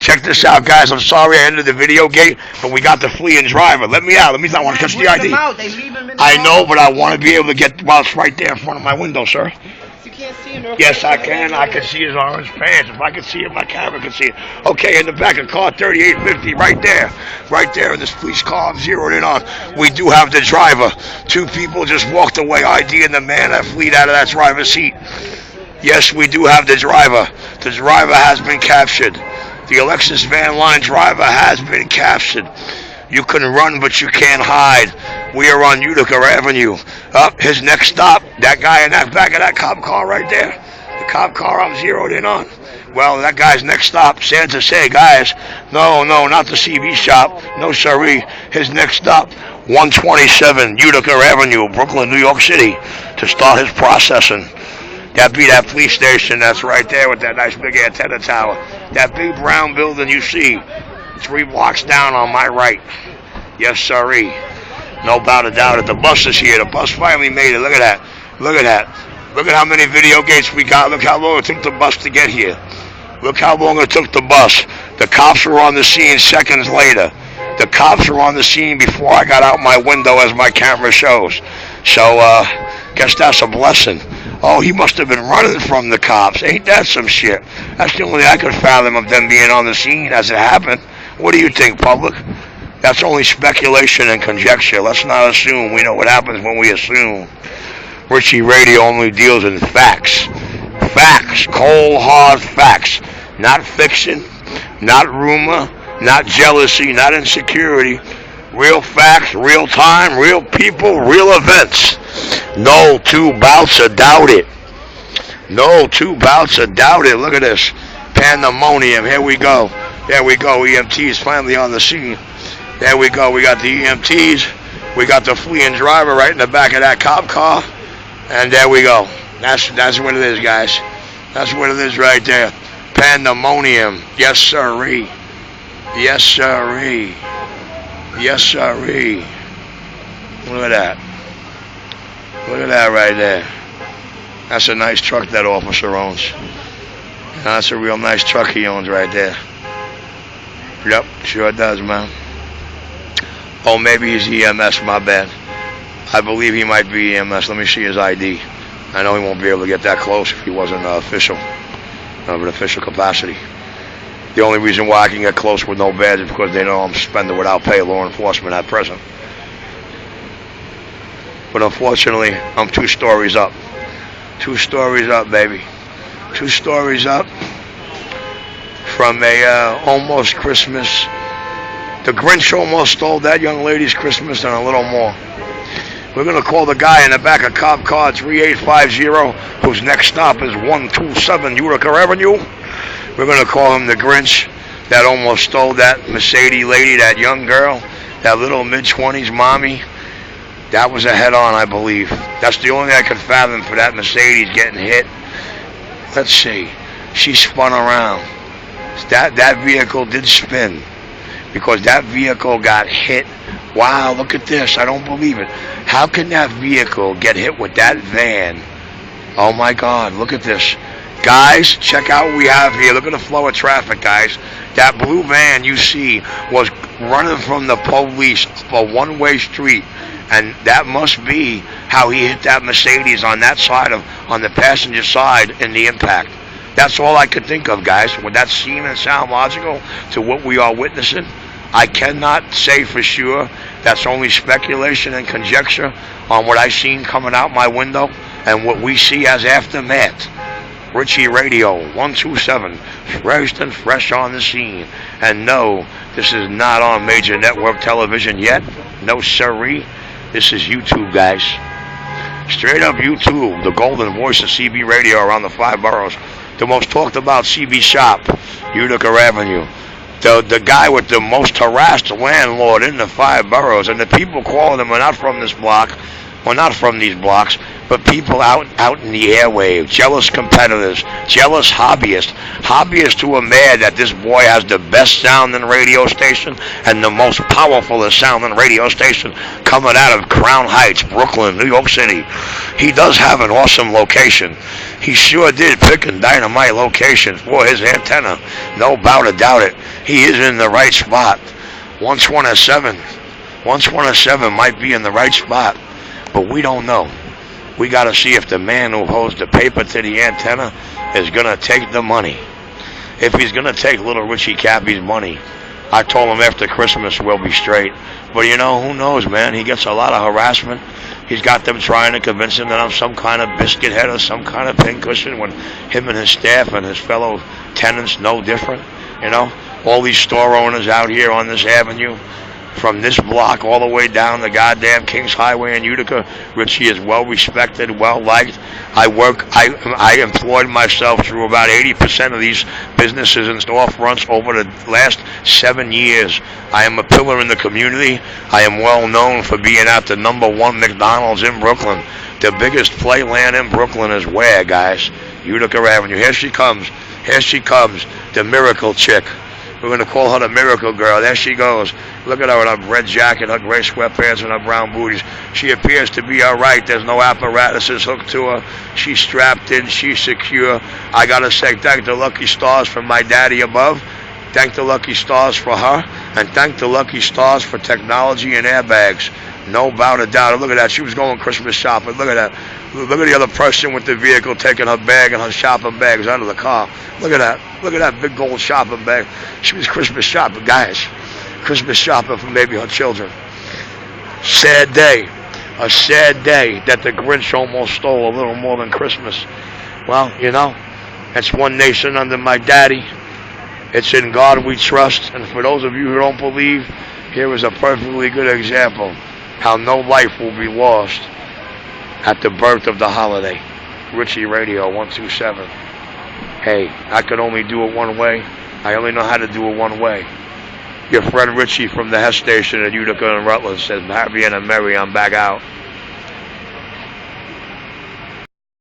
Check this out, guys. I'm sorry I ended the video gate, but we got the fleeing driver. Let me out. Let me not want to touch the ID. I know, but I want to be able to get, well, it's right there in front of my window, sir. You can't see him. Yes, I can. I can see his orange pants. If I can see it, my camera can see it. Okay, in the back of car 3850, right there. Right there in this police car I'm zeroed in on. We do have the driver. 2 people just walked away, IDing the man that fleed out of that driver's seat. Yes, we do have the driver. The driver has been captured. The Alexis Van Line driver has been captured. You can run, but you can't hide. We are on Utica Avenue. Up, his next stop, that guy in that back of that cop car right there. The cop car I'm zeroed in on. Well, that guy's next stop, sad to say, guys, no, not the CB shop. No, sirree. His next stop, 127 Utica Avenue, Brooklyn, New York City, to start his processing. That be that police station that's right there with that nice big antenna tower. That big brown building you see 3 blocks down on my right. Yes, sirree. No doubt about it. The bus is here. The bus finally made it. Look at that. Look at that. Look at how many video gates we got. Look how long it took the bus to get here. Look how long it took the bus. The cops were on the scene seconds later. The cops were on the scene before I got out my window, as my camera shows. So, guess that's a blessing. Oh, he must have been running from the cops. Ain't that some shit? That's the only thing I could fathom of them being on the scene as it happened. What do you think, public? That's only speculation and conjecture. Let's not assume. We know what happens when we assume. Richie Radio only deals in facts. Facts. Cold, hard facts. Not fiction. Not rumor. Not jealousy. Not insecurity. Real facts, real time, real people, real events. No 2 bouts about it. No 2 bouts about it. Look at this. Pandemonium. Here we go. There we go. EMTs finally on the scene. There we go. We got the EMTs. We got the fleeing driver right in the back of that cop car. And there we go. That's what it is, guys. That's what it is right there. Pandemonium. Yes, sirree. Yes, sirree. Yes, sirree. Look at that. Look at that right there. That's a nice truck that officer owns. That's a real nice truck he owns right there. Yep, sure does, man. Oh, maybe he's EMS, my bad. I believe he might be EMS. Let me see his ID. I know he won't be able to get that close if he wasn't official, of an official capacity. The only reason why I can get close with no badge is because they know I'm suspended without pay, law enforcement at present. But unfortunately, I'm 2 stories up. 2 stories up, baby. 2 stories up from a almost Christmas. The Grinch almost stole that young lady's Christmas and a little more. We're going to call the guy in the back of cop car 3850, whose next stop is 127 Utica Avenue. We're going to call him the Grinch that almost stole that Mercedes lady, that young girl, that little mid-20s mommy. That was a head-on, I believe. That's the only thing I could fathom for that Mercedes getting hit. Let's see. She spun around. That vehicle did spin because that vehicle got hit. Wow, look at this. I don't believe it. How can that vehicle get hit with that van? Oh, my God. Look at this. Guys, check out what we have here. Look at the flow of traffic, guys. That blue van you see was running from the police for one-way street, and that must be how he hit that Mercedes on that side on the passenger side in the impact. That's all I could think of, guys. Would that seem and sound logical to what we are witnessing? I cannot say for sure. That's only speculation and conjecture on what I seen coming out my window and what we see as aftermath. Richie Radio 127, fresh and fresh on the scene. And no, this is not on major network television yet. No sirree. This is YouTube, guys. Straight up YouTube, the golden voice of CB radio around the 5 boroughs. The most talked about CB shop, Utica Avenue. The guy with the most harassed landlord in the 5 boroughs. And the people calling him are not from this block, or not from these blocks. but people out in the airwaves, jealous competitors, jealous hobbyists who are mad that this boy has the best sounding radio station and the most powerful sounding radio station coming out of Crown Heights, Brooklyn, New York City. He does have an awesome location. He sure did pick a dynamite location for his antenna. No doubt it. He is in the right spot. 127 might be in the right spot, but we don't know. We got to see if the man who holds the paper to the antenna is going to take the money. If he's going to take little Richie Cappy's money, I told him after Christmas we'll be straight. But you know, who knows, man? He gets a lot of harassment. He's got them trying to convince him that I'm some kind of biscuit head or some kind of pincushion when him and his staff and his fellow tenants no different. You know, all these store owners out here on this avenue, from this block all the way down the goddamn Kings Highway in Utica, Richie is well respected, well liked. I employed myself through about 80% of these businesses and storefronts over the last 7 years. I am a pillar in the community. I am well known for being at the #1 McDonald's in Brooklyn. The biggest playland in Brooklyn is where, guys? Utica Avenue. Here she comes, the miracle chick. We're going to call her the miracle girl. There she goes. Look at her with her red jacket, her gray sweatpants, and her brown booties. She appears to be all right. There's no apparatuses hooked to her. She's strapped in. She's secure. I got to say thank the lucky stars for my daddy above. Thank the lucky stars for her. And thank the lucky stars for technology and airbags. No doubt a doubt. Look at that. She was going Christmas shopping. Look at that. Look at the other person with the vehicle taking her bag and her shopping bags out of the car. Look at that. Look at that big gold shopping bag. She was Christmas shopping, guys. Christmas shopping for maybe her children. Sad day. A sad day that the Grinch almost stole a little more than Christmas. Well, you know, it's one nation under my daddy. It's in God we trust. And for those of you who don't believe, here is a perfectly good example how no life will be lost at the birth of the holiday. Richie Radio 127. Hey, I could only do it one way. I only know how to do it one way. Your friend Richie from the Hess Station at Utica and Rutland says, happy and a merry, I'm back out.